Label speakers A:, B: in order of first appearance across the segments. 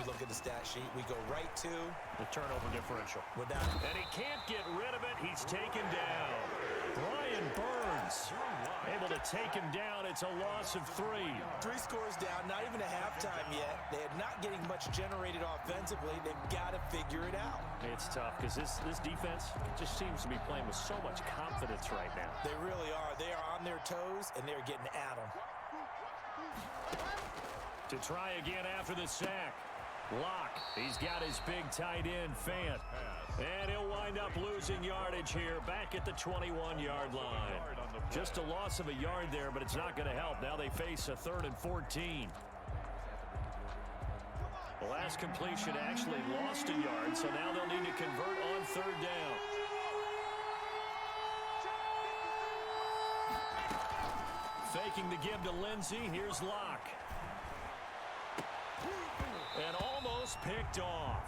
A: we look at the stat sheet. We go right to
B: the turnover differential.
A: And
B: he can't get rid of it. He's taken down. Brian Burns able to take him down. It's a loss of 3.
A: 3 scores down, not even a halftime yet. They are not getting much generated offensively. They've got to figure it out.
B: It's tough because this defense just seems to be playing with so much confidence right now.
A: They really are. They are on their toes, and they're getting at them.
B: To try again after the sack. Locke, he's got his big tight end, Fant. And he'll wind up losing yardage here back at the 21-yard line. Just a loss of a yard there, but it's not going to help. Now they face a 3rd and 14. The last completion actually lost a yard, so now they'll need to convert on 3rd down. Faking the give to Lindsey. Here's Locke. And almost picked off.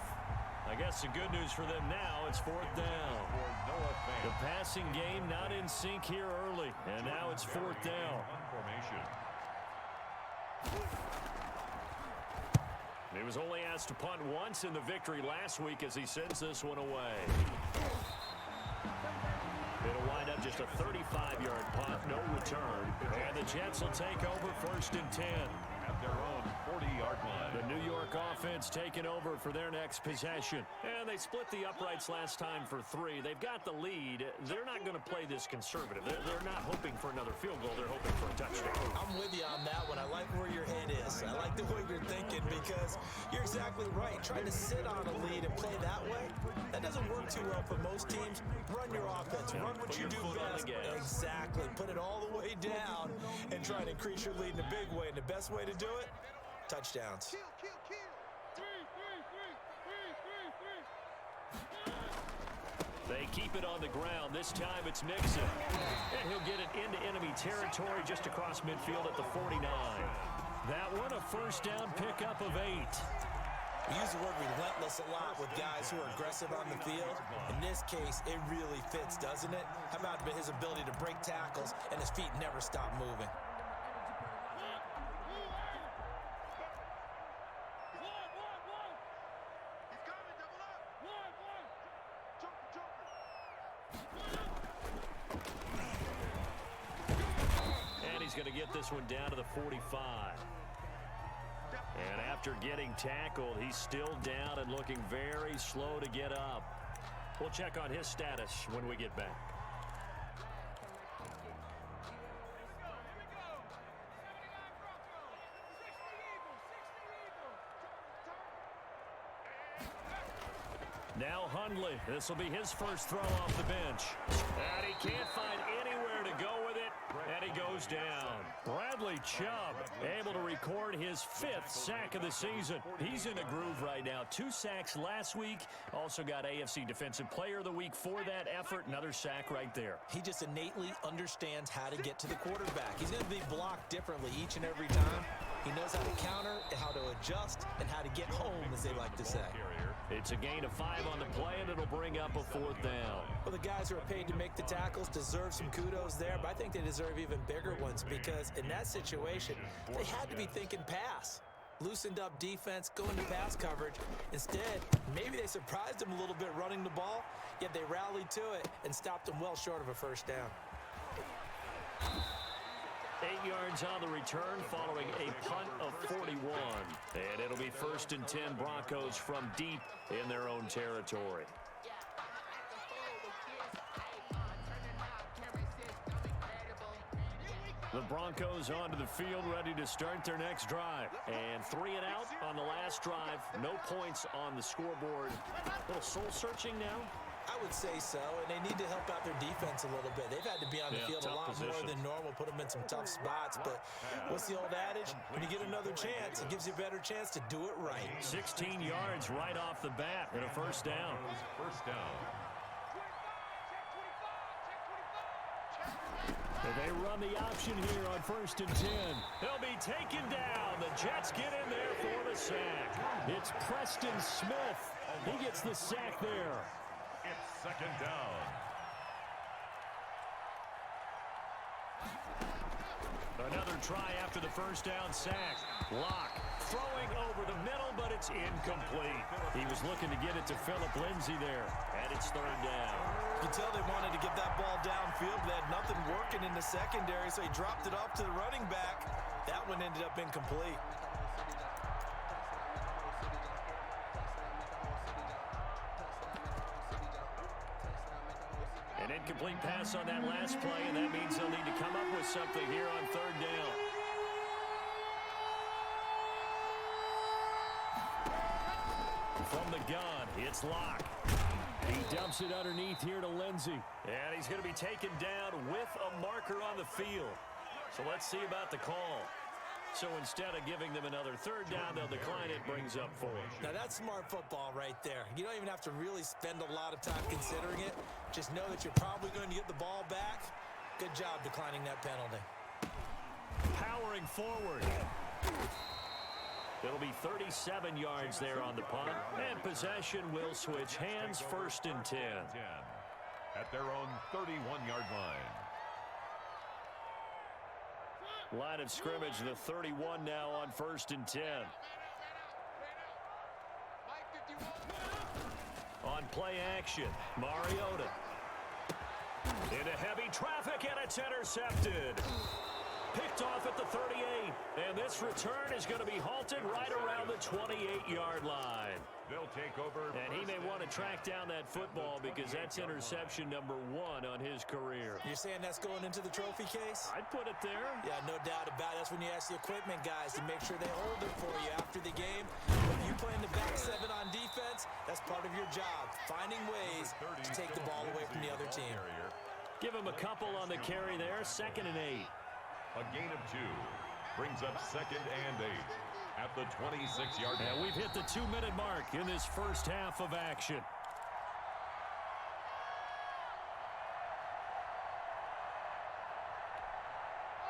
B: I guess the good news for them now, it's 4th down. The passing game not in sync here early, and now it's 4th down. He was only asked to punt once in the victory last week as he sends this one away. It'll wind up just a 35-yard punt, no return. And the Jets will take over 1st and 10.
C: At their own 40-yard line.
B: The New York offense taking over for their next possession. And they split the uprights last time for 3. They've got the lead. They're not going to play this conservative. They're not hoping for another field goal. They're hoping for a touchdown.
A: I'm with you on that one. I like where your head is. I like the way you're thinking because you're exactly right. Trying to sit on a lead and play that way, that doesn't work too well for most teams. Run your offense. Run what you do best. Exactly. Put it all the way down and try and increase your lead in a big way. And the best way to do it, touchdowns.
B: They keep it on the ground. This time it's Mixon. And he'll get it into enemy territory just across midfield at the 49. That one a 1st down pickup of 8.
A: We use the word relentless a lot with guys who are aggressive on the field. In this case, it really fits, doesn't it? How about his ability to break tackles and his feet never stop moving?
B: He's going to get this one down to the 45. And after getting tackled, he's still down and looking very slow to get up. We'll check on his status when we get back. Now Hundley. This will be his first throw off the bench. And he can't find anywhere to go with it. And he goes down. Bradley Chubb able to record his 5th sack of the season. He's in a groove right now. 2 sacks last week. Also got AFC Defensive Player of the Week for that effort. Another sack right there.
A: He just innately understands how to get to the quarterback. He's going to be blocked differently each and every time. He knows how to counter, how to adjust, and how to get home, as they like to say.
B: It's a gain of 5 on the play, and it'll bring up a 4th down.
A: Well, the guys who are paid to make the tackles deserve some kudos there, but I think they deserve even bigger ones because in that situation, they had to be thinking pass. Loosened up defense, going to pass coverage. Instead, maybe they surprised him a little bit running the ball, yet they rallied to it and stopped him well short of a 1st down.
B: 8 yards on the return following a punt of 41. And it'll be 1st and 10 Broncos from deep in their own territory. The Broncos onto the field, ready to start their next drive. And 3 and out on the last drive. No points on the scoreboard. A little soul-searching now.
A: I would say so, and they need to help out their defense a little bit. They've had to be on the field a lot more than normal, put them in some tough spots. But what's the old adage? When you get another chance, it gives you a better chance to do it right.
B: 16 yards right off the bat and a 1st down. They run the option here on 1st and 10. They'll be taken down. The Jets get in there for the sack. It's Preston Smith. He gets the sack there.
C: It's 2nd down.
B: Another try after the 1st down sack. Locke throwing over the middle, but it's It's incomplete. He was looking to get it to Philip Lindsay there, and it's third down.
A: You can tell they wanted to get that ball downfield. They had nothing working in the secondary, so he dropped it off to the running back. That one ended up incomplete.
B: An incomplete pass on that last play, and that means they'll need to come up with something here on third down. From the gun, it's Locke. He dumps it underneath here to Lindsay. And he's going to be taken down with a marker on the field. So let's see about the call. So instead of giving them another third down, they'll decline it, brings up 4.
A: Now that's smart football right there. You don't even have to really spend a lot of time considering it. Just know that you're probably going to get the ball back. Good job declining that penalty.
B: Powering forward. It'll be 37 yards there on the punt. And possession will switch hands, first and 10.
C: At their own 31-yard line.
B: Line of scrimmage, the 31 now on first and 10. On play action, Mariota. Into heavy traffic, and it's intercepted. Picked off at the 38, and this return is going to be halted right around the 28-yard line.
C: They'll take over.
B: And he may want to track down that football because that's interception number 1 on his career.
A: You're saying that's going into the trophy case?
B: I'd put it there.
A: Yeah, no doubt about it. That's when you ask the equipment guys to make sure they hold it for you after the game. If you play in the back 7 on defense, that's part of your job, finding ways to take the ball away from the other team.
B: Give him a couple on the carry there, 2nd and 8.
C: A gain of 2 brings up 2nd and 8 at the 26-yard line.
B: And we've hit the 2-minute mark in this first half of action.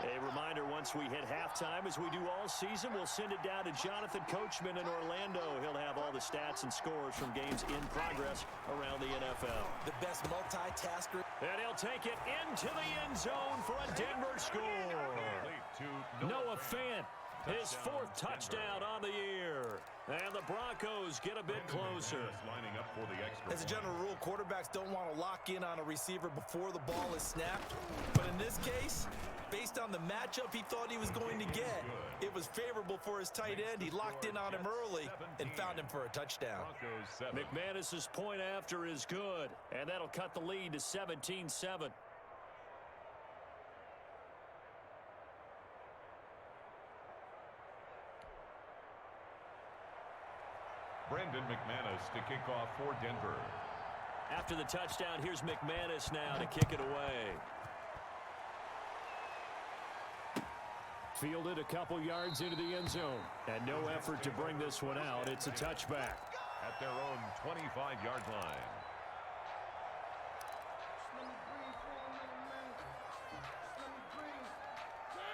B: A reminder, once we hit halftime, as we do all season, we'll send it down to Jonathan Coachman in Orlando. He'll have all the stats and scores from games in progress around the NFL.
A: The best multitasker.
B: And he'll take it into the end zone for a Denver score. Noah Fant, his 4th touchdown on the year. And the Broncos get a bit closer.
C: Lining up for the extra.
A: As a general rule, quarterbacks don't want to lock in on a receiver before the ball is snapped. But in this case, based on the matchup he thought he was going to get, it was favorable for his tight end. He locked in on him early and found him for a touchdown.
B: McManus's point after is good, and that'll cut the lead to 17-7.
C: Brandon McManus to kick off for Denver.
B: After the touchdown, here's McManus now to kick it away. Fielded a couple yards into the end zone. And no effort to bring this one out. It's a touchback.
C: At their own 25-yard line.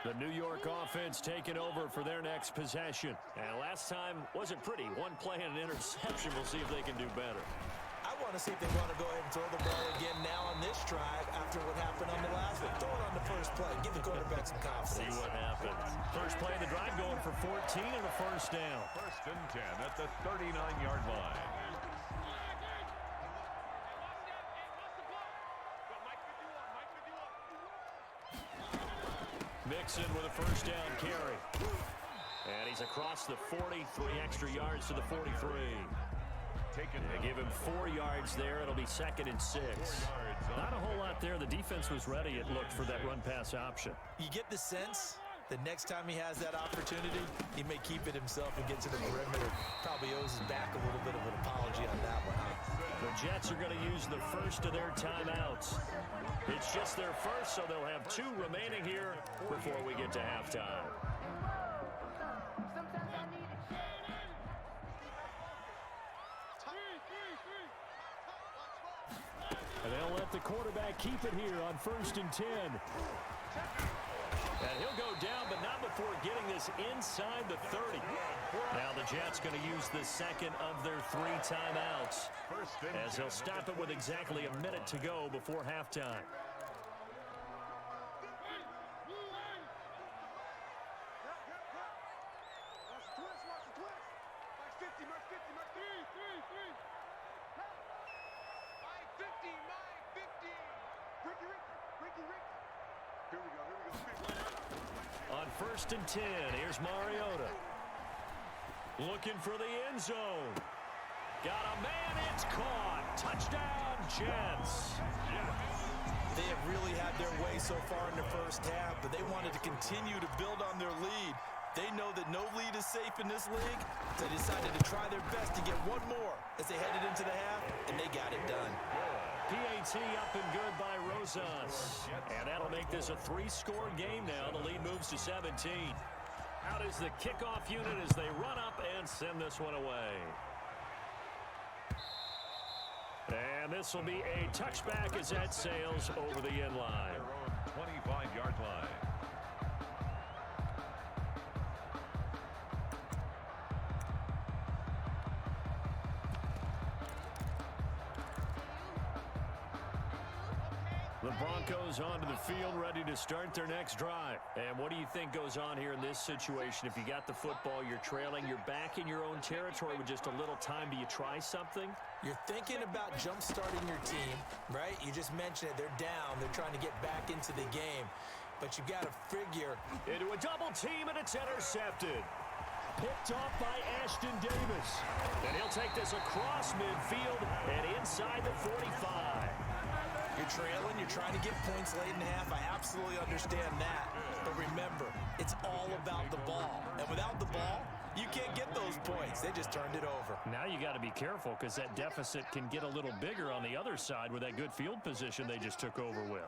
B: The New York offense taking over for their next possession. And last time wasn't pretty. One play and an interception. We'll see if they can do better.
A: I want to see if they want to go ahead and throw the ball again now on this drive after what happened on the last one. Throw it on the first play. Give the quarterback some confidence.
B: See what happens. First play of the drive going for 14 and a first down.
C: 1st and 10 at the 39-yard line.
B: Mixon with a first down carry. And he's across the 40, 3 extra yards to the 43. They give him 4 yards there. It'll be 2nd and 6. Not a whole lot there. The defense was ready, it looked, for that run-pass option.
A: You get the sense that next time he has that opportunity, he may keep it himself and get to the perimeter. Probably owes his back a little bit of an apology on that one.
B: The Jets are going to use the first of their timeouts. It's just their first, so they'll have 2 remaining here before we get to halftime. And they'll let the quarterback keep it here on 1st and 10. And he'll go down, but not before getting this inside the 30. Now the Jets going to use the 2nd of their 3 timeouts, as they'll stop it with exactly a minute to go before halftime. On 1st and 10, here's Mariota. Looking for the end zone. Got a man, it's caught. Touchdown, Jets.
A: They have really had their way so far in the first half, but they wanted to continue to build on their lead. They know that no lead is safe in this league, so they decided to try their best to get one more as they headed into the half, and they got it done.
B: PAT up and good by Rosas. And that'll make this a 3-score game now. The lead moves to 17. Out is the kickoff unit as they run up and send this one away. And this will be a touchback as that sails over the end line.
C: Their own 25-yard line.
B: The Broncos onto the field, ready to start their next drive. And what do you think goes on here in this situation? If you got the football, you're trailing, you're back in your own territory with just a little time. Do you try something?
A: You're thinking about jump-starting your team, right? You just mentioned it. They're down. They're trying to get back into the game. But you've got to figure.
B: Into a double team, and it's intercepted. Picked off by Ashton Davis. And he'll take this across midfield and inside the 45.
A: You're trailing, you're trying to get points late in the half. I absolutely understand that. But remember, it's all about the ball. And without the ball, you can't get those points. They just turned it over.
B: Now you got to be careful because that deficit can get a little bigger on the other side with that good field position they just took over with.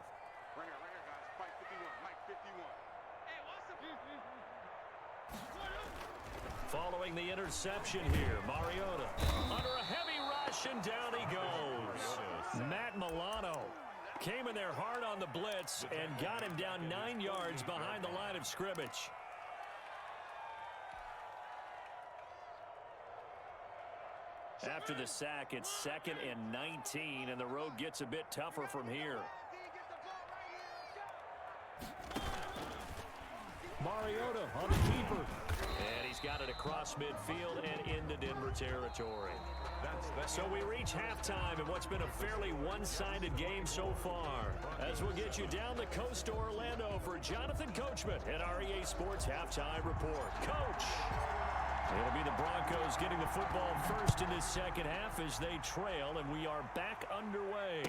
B: Following the interception here, Mariota under a heavy rush, and down he goes. Matt Milano came in there hard on the blitz and got him down 9 yards behind the line of scrimmage. After the sack, it's 2nd and 19, and the road gets a bit tougher from here. Mariota on the keeper. And he's got it across midfield and into Denver territory. So we reach halftime in what's been a fairly one-sided game so far. As we'll get you down the coast to Orlando for Jonathan Coachman at our EA Sports Halftime Report. Coach! It'll be the Broncos getting the football first in this second half as they trail, and we are back underway.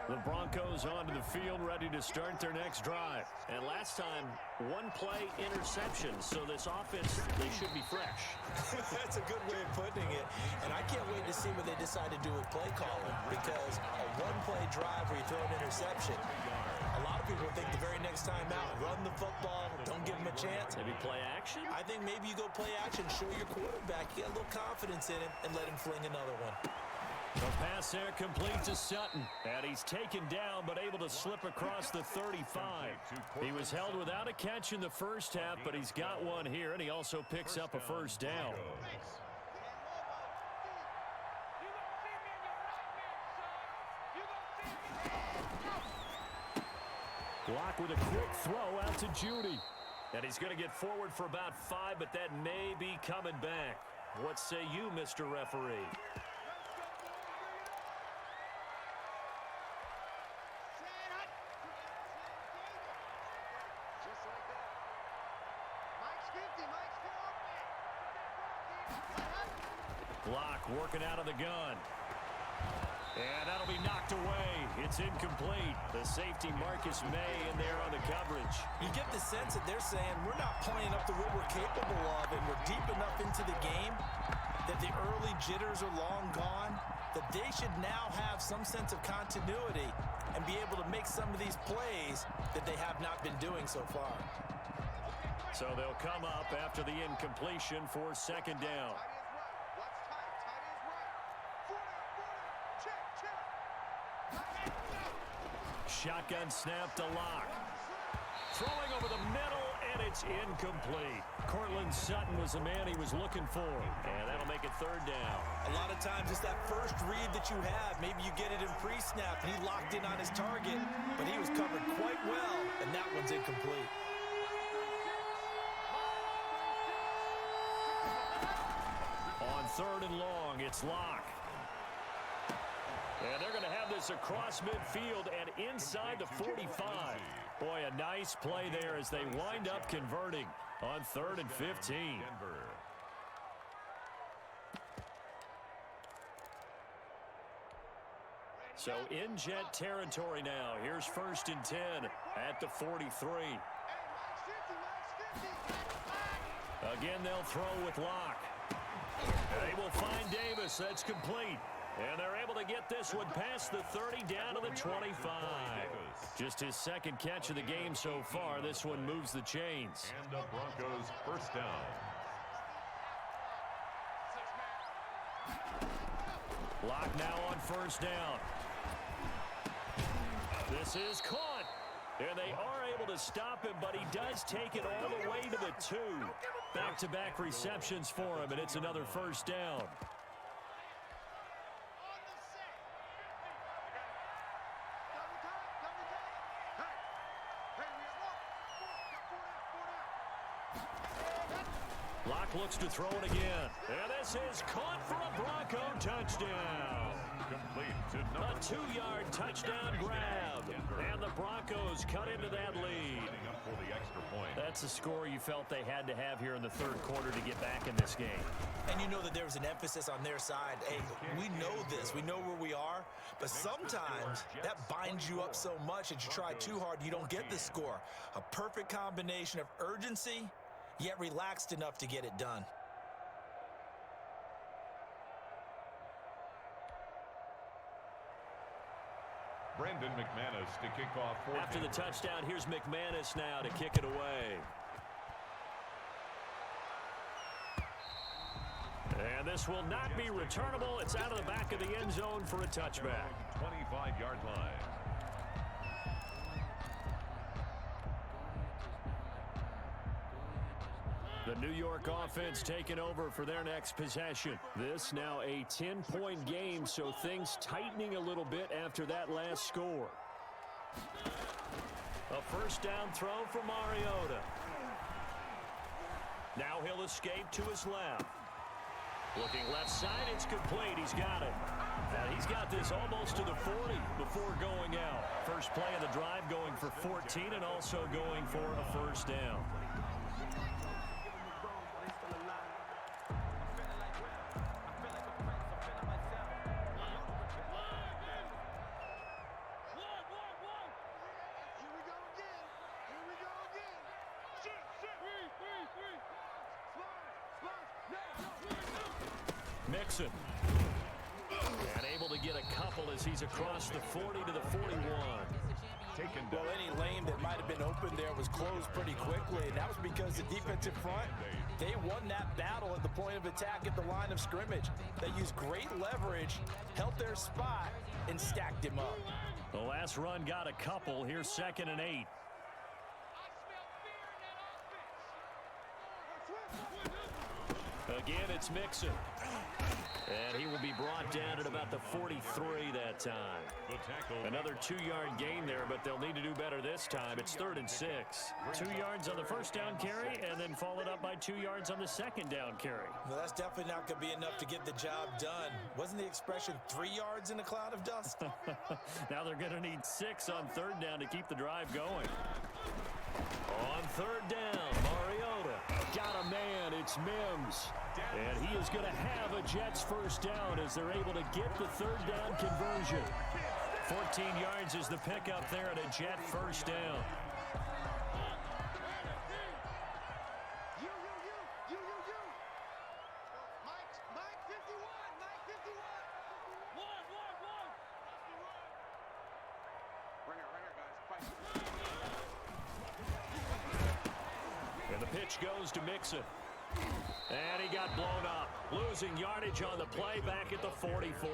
B: The Broncos onto the field, ready to start their next drive. And last time, one play interception. So this offense, they should be fresh.
A: That's a good way of putting it. And I can't wait to see what they decide to do with play calling. Because a one-play drive where you throw an interception, a lot of people think the very next time out, run the football, don't give them a chance.
B: Maybe play action?
A: I think maybe you go play action, show your quarterback, get a little confidence in him, and let him fling another one.
B: The pass there complete to Sutton. And he's taken down, but able to slip across the 35. He was held without a catch in the first half, but he's got one here, and he also picks up a first down. Block with a quick throw out to Judy. And he's going to get forward for about 5, but that may be coming back. What say you, Mr. Referee? Block working out of the gun. And that'll be knocked away. It's incomplete. The safety Marcus May in there on the coverage.
A: You get the sense that they're saying we're not playing up to what we're capable of, and we're deep enough into the game that the early jitters are long gone, that they should now have some sense of continuity and be able to make some of these plays that they have not been doing so far.
B: So they'll come up after the incompletion for second down. Shotgun snap to Locke. Throwing over the middle, and it's incomplete. Cortland Sutton was the man he was looking for, and that'll make it third down.
A: A lot of times it's that first read that you have. Maybe you get it in pre-snap, and he locked in on his target, but he was covered quite well, and that one's incomplete.
B: On third and long, it's Locke. And they're going to have this across midfield and inside the 45. Boy, a nice play there as they wind up converting on 3rd and 15. So in Jet territory now. Here's 1st and 10 at the 43. Again, they'll throw with Locke. They will find Davis. That's complete. And they're able to get this one past the 30 down to the 25. Just his second catch of the game so far. This one moves the chains.
C: And the Broncos first down.
B: Locke now on 1st down. This is caught. And they are able to stop him, but he does take it all the way to the 2. Back-to-back receptions for him, and it's another 1st down. Locke looks to throw it again. And this is caught for a Bronco touchdown.
C: Complete to
B: A 2-yard touchdown grab. And the Broncos cut into that lead.
C: for the extra point.
B: That's the score you felt they had to have here in the 3rd quarter to get back in this game.
A: And you know that there was an emphasis on their side. Hey, we know this. We know where we are. But sometimes that binds you up so much that you try too hard, you don't get the score. A perfect combination of urgency, yet relaxed enough to get it done.
C: Brandon McManus to kick off.
B: After the touchdown, here's McManus now to kick it away. And this will not be returnable. It's out of the back of the end zone for a touchback.
C: 25-yard line.
B: The New York offense taking over for their next possession. This now a 10-point game, so things tightening a little bit after that last score. A 1st down throw for Mariota. Now he'll escape to his left. Looking left side, it's complete. He's got it. And he's got this almost to the 40 before going out. First play of the drive going for 14 and also going for a 1st down. Mixon. And able to get a couple as he's across the 40 to the 41.
A: Well, any lane that might have been open there was closed pretty quickly, and that was because the defensive front, they won that battle at the point of attack at the line of scrimmage. They used great leverage, held their spot, and stacked him up.
B: The last run got a couple. Here's 2nd and 8. Again, it's Mixon. And he will be brought down at about the 43 that time. Another 2-yard gain there, but they'll need to do better this time. It's 3rd and 6. 2 yards on the 1st down carry, and then followed up by 2 yards on the 2nd down carry.
A: Well, that's definitely not going to be enough to get the job done. Wasn't the expression 3 yards in a cloud of dust?
B: Now they're going to need 6 on 3rd down to keep the drive going. On 3rd down, Mariota got a man. It's Mims. And he is going to have a Jets 1st down as they're able to get the 3rd down conversion. 14 yards is the pickup there at a Jet 1st down. And the pitch goes to Mixon. And he got blown up. Losing yardage on the play back at the 44.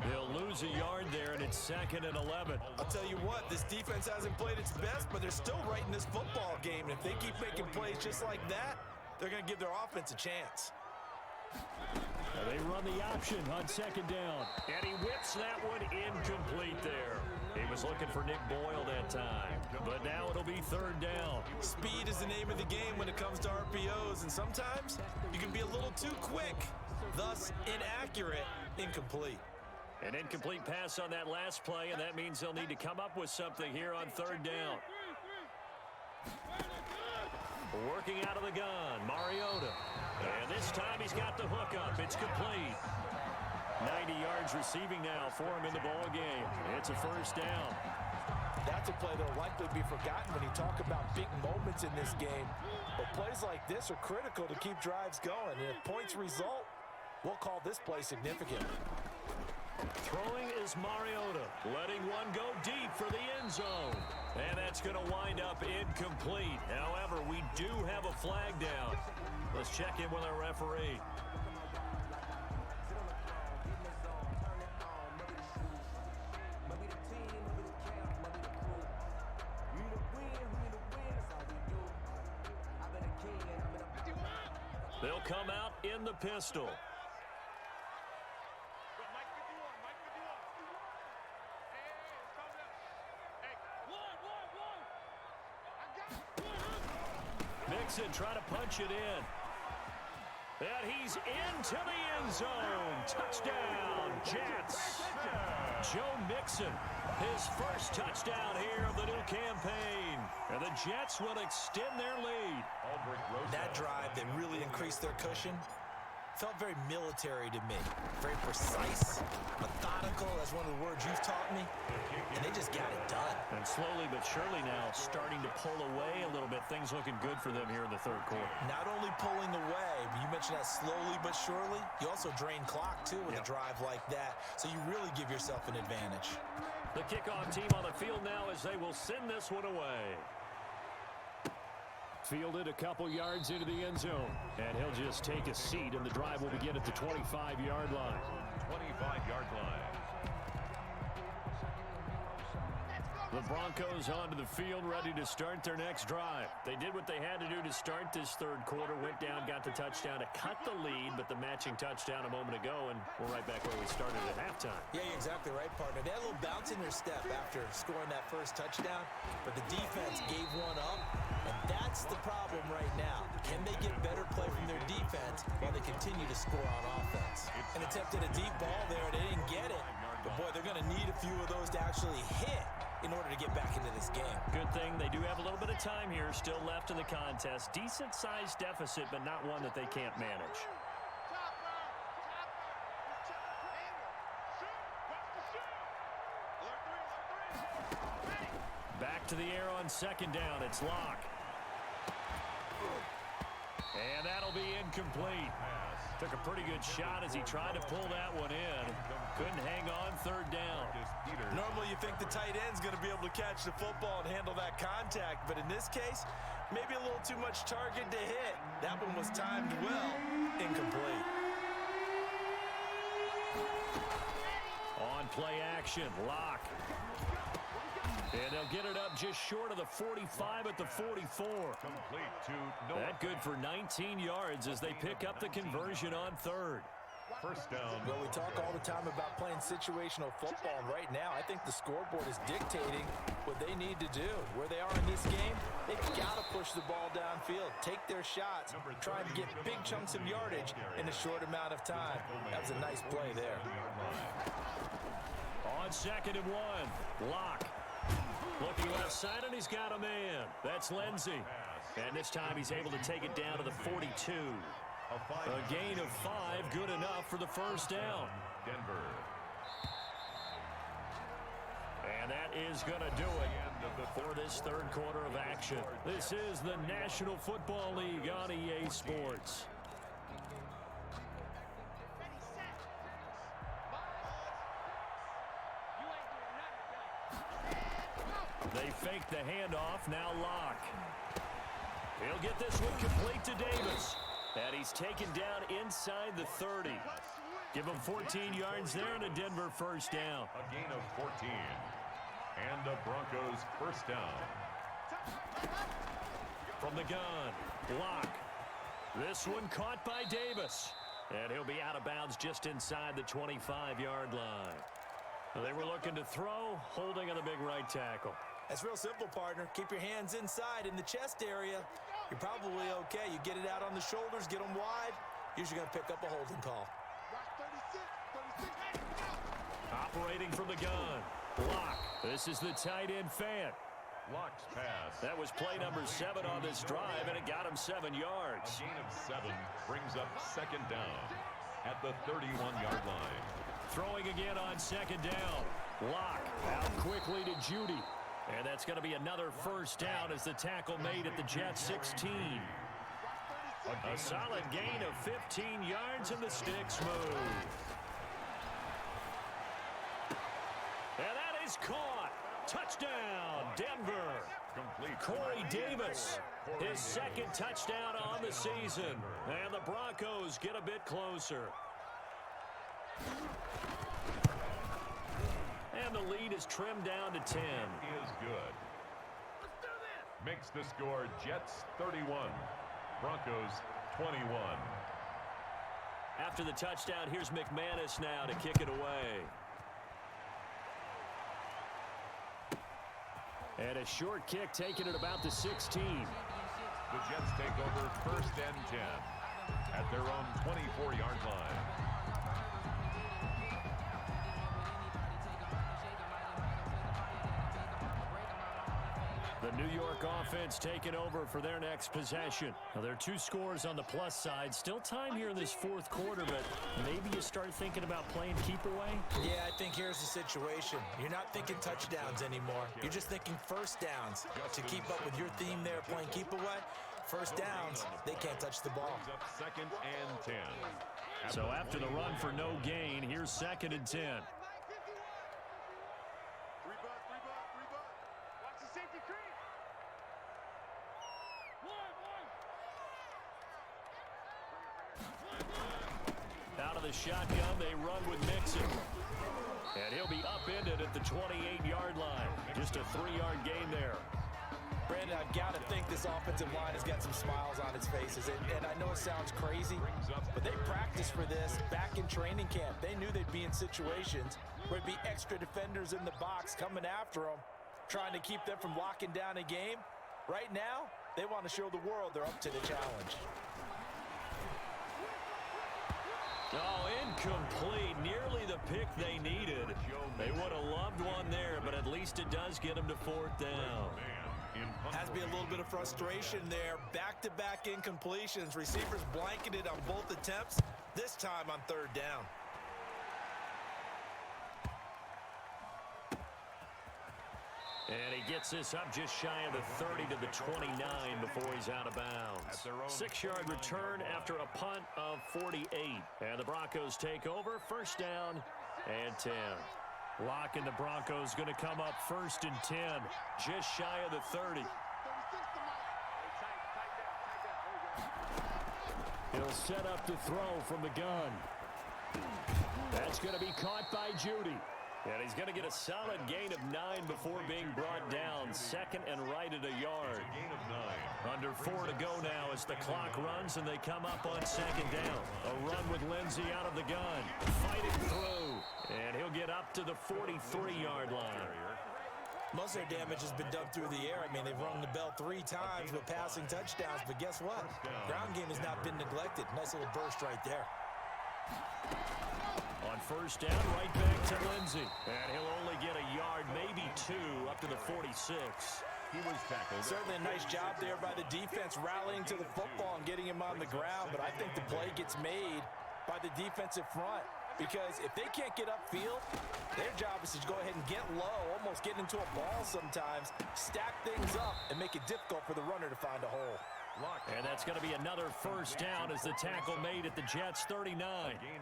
B: They'll lose a yard there, and it's 2nd and 11.
A: I'll tell you what, this defense hasn't played its best, but they're still right in this football game. And if they keep making plays just like that, they're going to give their offense a chance.
B: They run the option on 2nd down. And he whips that one incomplete there. He was looking for Nick Boyle that time. But now it'll be 3rd down.
A: Speed is the name of the game when it comes to RPOs. And sometimes you can be a little too quick. Thus, inaccurate, incomplete.
B: An incomplete pass on that last play, and that means they'll need to come up with something here on 3rd down. Working out of the gun, Mariota. And this time he's got the hook up. It's complete. 90 yards receiving now for him in the ball game. It's a 1st down.
A: That's a play that will likely be forgotten when you talk about big moments in this game. But plays like this are critical to keep drives going. And if points result, we'll call this play significant.
B: Throwing is Mariota, letting one go deep for the end zone. And that's going to wind up incomplete. However, we do have a flag down. Let's check in with our referee. They'll come out in the pistol. Mixon trying to punch it in. And he's into the end zone. Touchdown, Jets. Joe Mixon, his first touchdown here of the new campaign. And the Jets will extend their lead.
A: That drive, they really increased their cushion. Felt very military to me. Very precise, methodical, that's one of the words you've taught me. And they just got it done.
B: And slowly but surely now starting to pull away a little bit. Things looking good for them here in the 3rd quarter.
A: Not only pulling away, but you mentioned that slowly but surely. You also drain clock, too, with a drive like that. So you really give yourself an advantage.
B: The kickoff team on the field now as they will send this one away. Fielded a couple yards into the end zone. And he'll just take a seat, and the drive will begin at the 25-yard line.
C: 25-yard line.
B: The Broncos onto the field, ready to start their next drive. They did what they had to do to start this 3rd quarter, went down, got the touchdown to cut the lead, but the matching touchdown a moment ago, and we're right back where we started at halftime.
A: Yeah, you're exactly right, partner. They had a little bounce in their step after scoring that first touchdown, but the defense gave one up, and that's the problem right now. Can they get better play from their defense while they continue to score on offense? And attempted a deep ball there, they didn't get it. But, boy, they're going to need a few of those to actually hit in order to get back into this game.
B: Good thing they do have a little bit of time here still left in the contest. Decent-sized deficit, but not one that they can't manage. Back to the air on 2nd down. It's Locke. And that'll be incomplete. Took a pretty good shot as he tried to pull that one in. Couldn't hang on 3rd down.
A: Normally you think the tight end's going to be able to catch the football and handle that contact, but in this case, maybe a little too much target to hit. That one was timed well, incomplete.
B: On play action, Locke. And they'll get it up just short of the 45 at the 44.
C: Complete to Noah.
B: That good for 19 yards as they pick up the conversion on 3rd.
C: 1st down.
A: Well, we talk all the time about playing situational football, and right now I think the scoreboard is dictating what they need to do. Where they are in this game, they've got to push the ball downfield, take their shots, try and get big chunks of yardage in a short amount of time. That was a nice play there.
B: On 2nd and 1, Locke. Looking left side, and he's got a man. That's Lindsey. And this time he's able to take it down to the 42. A gain of 5, good enough for the 1st down.
C: Denver.
B: And that is going to do it for this 3rd quarter of action. This is the National Football League on EA Sports. They fake the handoff, now Locke. He'll get this one complete to Davis. And he's taken down inside the 30. Give them 14 yards there and a Denver first down.
C: A gain of 14. And the Broncos first down.
B: From the gun, block. This one caught by Davis. And he'll be out of bounds just inside the 25-yard line. They were looking to throw, holding on the big right tackle.
A: That's real simple, partner. Keep your hands inside in the chest area. You're probably okay. You get it out on the shoulders, get them wide. Usually going to pick up a holding call.
B: Operating from the gun. Block. This is the tight end Fant.
C: Locks pass.
B: That was play number 7 on this drive, and it got him 7 yards.
C: A gain of 7 brings up second down at the 31-yard line.
B: Throwing again on second down. Lock out quickly to Judy. And that's going to be another first down as the tackle made at the Jets 16. A solid gain of 15 yards, and the sticks move. And that is caught. Touchdown, Denver.
C: Complete.
B: Corey Davis, his second touchdown on the season. And the Broncos get a bit closer. And the lead is trimmed down to 10.
C: Is good. Makes the score Jets 31, Broncos 21.
B: After the touchdown, here's McManus now to kick it away. And a short kick taken at about the 16.
C: The Jets take over first and 10 at their own 24-yard line.
B: The New York offense taking over for their next possession. Now, there are 2 scores on the plus side. Still time here in this fourth quarter, but maybe you start thinking about playing keep away?
A: Yeah, I think here's the situation. You're not thinking touchdowns anymore. You're just thinking first downs. To keep up with your theme there, playing keep away, first downs, they can't touch the ball.
C: Up second and 10.
B: So after the run for no gain, here's second and 10. Out of the shotgun, they run with Mixon. And he'll be upended at the 28-yard line. Just a 3-yard gain there.
A: Brandon, I've got to think this offensive line has got some smiles on its faces. And I know it sounds crazy, but they practiced for this back in training camp. They knew they'd be in situations where there'd be extra defenders in the box coming after them, trying to keep them from locking down a game. Right now, they want to show the world they're up to the challenge.
B: Oh, incomplete. Nearly the pick they needed. They would have loved one there, but at least it does get them to fourth down.
A: Has to be a little bit of frustration there. Back-to-back incompletions. Receivers blanketed on both attempts, this time on third down.
B: And he gets this up just shy of the 30 to the 29 before he's out of bounds. 6-yard return after a punt of 48. And the Broncos take over, first down and 10. Lock and the Broncos going to come up first and 10, just shy of the 30. He'll set up to throw from the gun. That's going to be caught by Judy. And he's going to get a solid gain of 9 before being brought down. Second and right at a yard.
C: Gain of 9.
B: Under 4 to go now as the clock runs and they come up on second down. A run with Lindsey out of the gun. Fighting through. And he'll get up to the 43-yard line.
A: Most of their damage has been done through the air. I mean, they've rung the bell 3 times with passing touchdowns. But guess what? Ground game has not been neglected. Nice little burst right there.
B: On first down, right back to Lindsey. And he'll only get a yard, maybe 2, up to the 46.
C: He was tackled.
A: Certainly a nice job there by the defense rallying to the football and getting him on the ground. But I think the play gets made by the defensive front. Because if they can't get upfield, their job is to go ahead and get low, almost get into a ball sometimes, stack things up, and make it difficult for the runner to find a hole.
B: And that's going to be another first down as the tackle made at the Jets 39.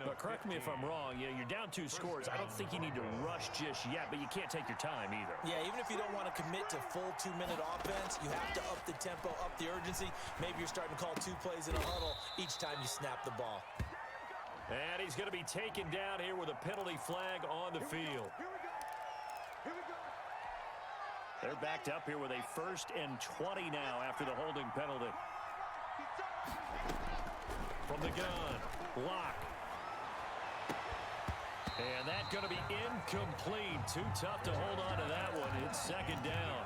B: But correct me if I'm wrong, you're down 2 scores. I don't think you need to rush just yet, but you can't take your time either.
A: Yeah, even if you don't want to commit to full 2-minute offense, you have to up the tempo, up the urgency. Maybe you're starting to call 2 plays in a huddle each time you snap the ball.
B: And he's going to be taken down here with a penalty flag on the field. They're backed up here with a 1st and 20 now after the holding penalty. From the gun, Locke. And that's going to be incomplete. Too tough to hold on to that one. It's 2nd down.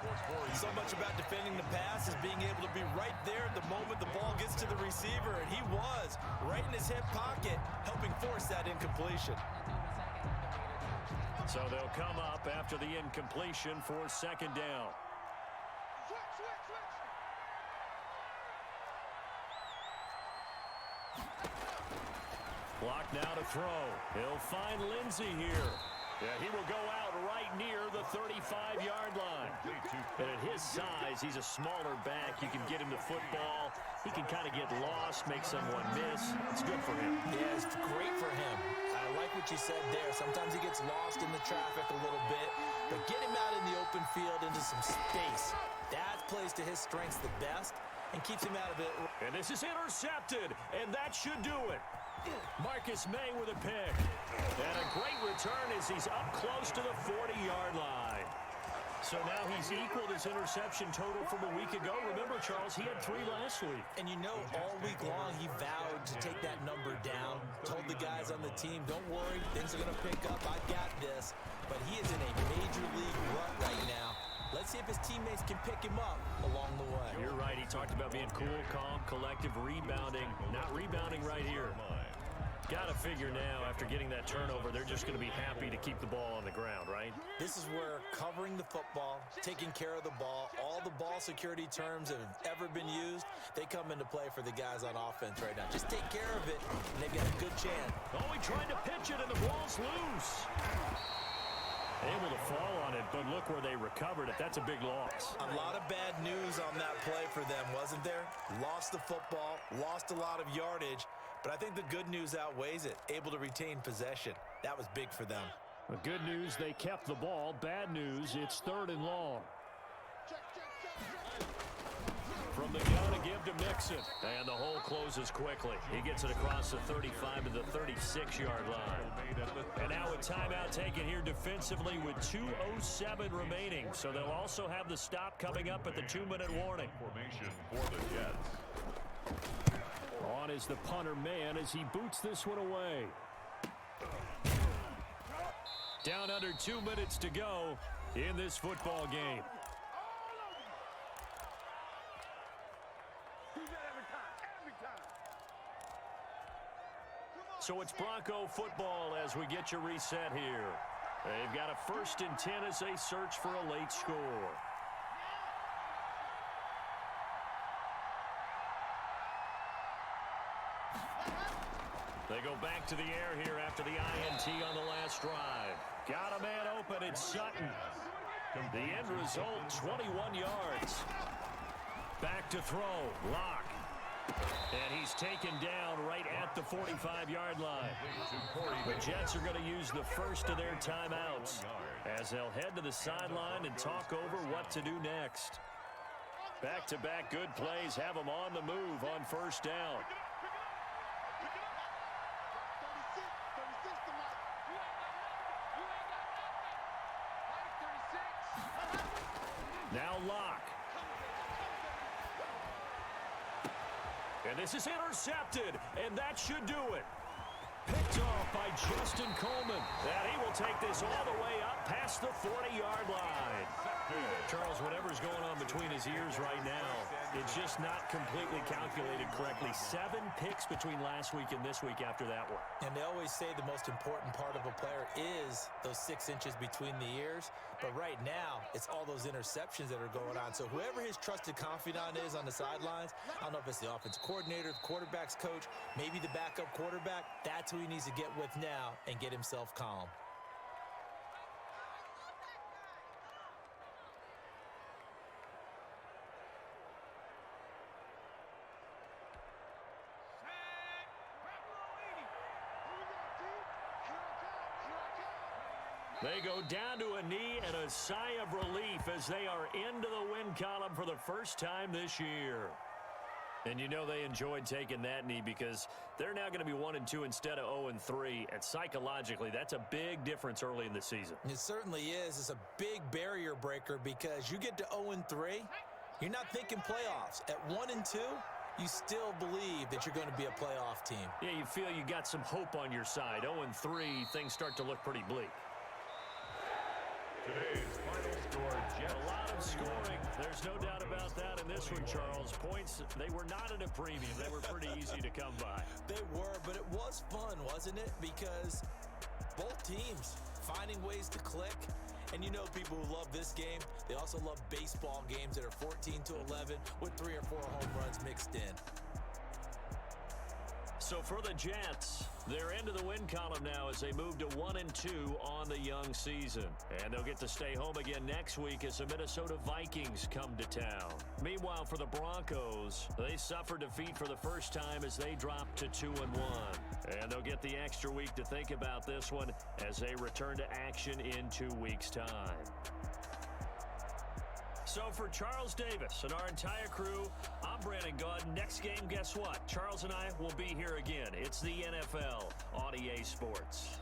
A: So much about defending the pass is being able to be right there at the moment the ball gets to the receiver, and he was right in his hip pocket, helping force that incompletion.
B: So they'll come up after the incompletion for 2nd down. Block now to throw. He'll find Lindsey here. Yeah, he will go out right near the 35-yard line. And at his size, he's a smaller back. You can get him the football. He can kind of get lost, make someone miss. It's good for him.
A: Yeah, it's great for him. I like what you said there. Sometimes he gets lost in the traffic a little bit, but get him out in the open field into some space. That plays to his strengths the best and keeps him out of it.
B: And this is intercepted, and that should do it. Marcus May with a pick. And a great return as he's up close to the 40-yard line. So now he's equaled his interception total from a week ago. Remember, Charles, he had 3 last week.
A: And you know, all week long he vowed to take that number down. Told the guys on the team, don't worry, things are going to pick up. I got this. But he is in a major league rut right now. Let's see if his teammates can pick him up along the way.
B: You're right. He talked about being cool, calm, collective, rebounding. Not rebounding right here. Got to figure now, after getting that turnover, they're just going to be happy to keep the ball on the ground, right?
A: This is where covering the football, taking care of the ball, all the ball security terms that have ever been used, they come into play for the guys on offense right now. Just take care of it, and they've got a good chance.
B: Oh, he tried to pitch it, and the ball's loose. Able to fall on it, but look where they recovered it. That's a big loss.
A: A lot of bad news on that play for them, wasn't there? Lost the football, lost a lot of yardage, but I think the good news outweighs it. Able to retain possession. That was big for them.
B: The good news, they kept the ball. Bad news, it's 3rd and long. From the gun to give to Mixon. And the hole closes quickly. He gets it across the 35 to the 36-yard line. And now a timeout taken here defensively with 2:07 remaining. So they'll also have the stop coming up at the 2-minute warning.
C: Formation for the Jets.
B: On is the punter man as he boots this one away. Down under 2 minutes to go in this football game. So it's Bronco football as we get you reset here. They've got a 1st and 10 as they search for a late score. They go back to the air here after the INT on the last drive. Got a man open, it's Sutton. The end result, 21 yards. Back to throw, Locke. And he's taken down right at the 45-yard line. The Jets are going to use the first of their timeouts as they'll head to the sideline and talk over what to do next. Back-to-back good plays have them on the move on 1st down. Now Locke. And this is intercepted, and that should do it. Picked off by Justin Coleman. And he will take this all the way up past the 40-yard line. Charles, whatever's going on between his ears right now, it's just not completely calculated correctly. 7 picks between last week and this week after that one.
A: And they always say the most important part of a player is those 6 inches between the ears. But right now, it's all those interceptions that are going on. So whoever his trusted confidant is on the sidelines, I don't know if it's the offense coordinator, the quarterback's coach, maybe the backup quarterback, that's who he needs to get with now and get himself calm.
B: They go down to a knee and a sigh of relief as they are into the win column for the first time this year. And you know they enjoyed taking that knee because they're now going to be 1-2 instead of 0-3. And psychologically, that's a big difference early in the season.
A: It certainly is. It's a big barrier breaker because you get to 0-3, you're not thinking playoffs. At 1-2, you still believe that you're going to be a playoff team.
B: Yeah, you feel you got some hope on your side. 0-3, things start to look pretty bleak.
C: Today's final score, Jets.
B: A lot of scoring. There's no doubt about that in this one, Charles. Points, they were not at a premium. They were pretty easy to come by.
A: They were, but it was fun, wasn't it? Because both teams finding ways to click. And you know people who love this game, they also love baseball games that are 14-11 with 3 or 4 home runs mixed in.
B: So for the Jets, they're into the win column now as they move to 1-2 on the young season. And they'll get to stay home again next week as the Minnesota Vikings come to town. Meanwhile, for the Broncos, they suffered defeat for the first time as they dropped to 2-1. And they'll get the extra week to think about this one as they return to action in 2 weeks' time. So for Charles Davis and our entire crew, I'm Brandon Gaud. Next game, guess what? Charles and I will be here again. It's the NFL on EA Sports.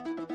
A: it.